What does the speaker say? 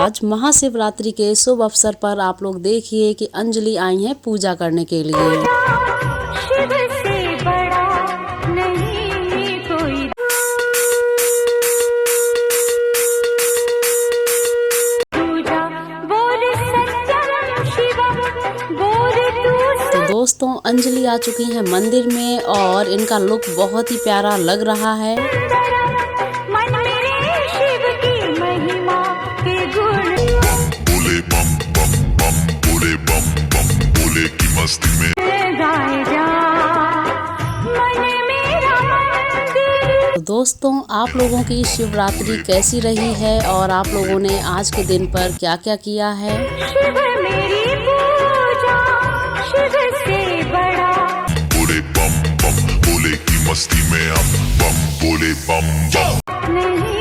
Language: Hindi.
आज महाशिवरात्रि के शुभ अवसर पर आप लोग देखिए कि अंजलि आई हैं पूजा करने के लिए। तो दोस्तों अंजलि आ चुकी हैं मंदिर में और इनका लुक बहुत ही प्यारा लग रहा है। बोले बम बम बम, बोले बम बम, बोले की मस्ती में तो दोस्तों आप लोगों की शिवरात्रि कैसी रही है और आप लोगों ने आज के दिन पर क्या क्या किया है। बोले बम बम, बोले की मस्ती में हम बम, बोले बम बम।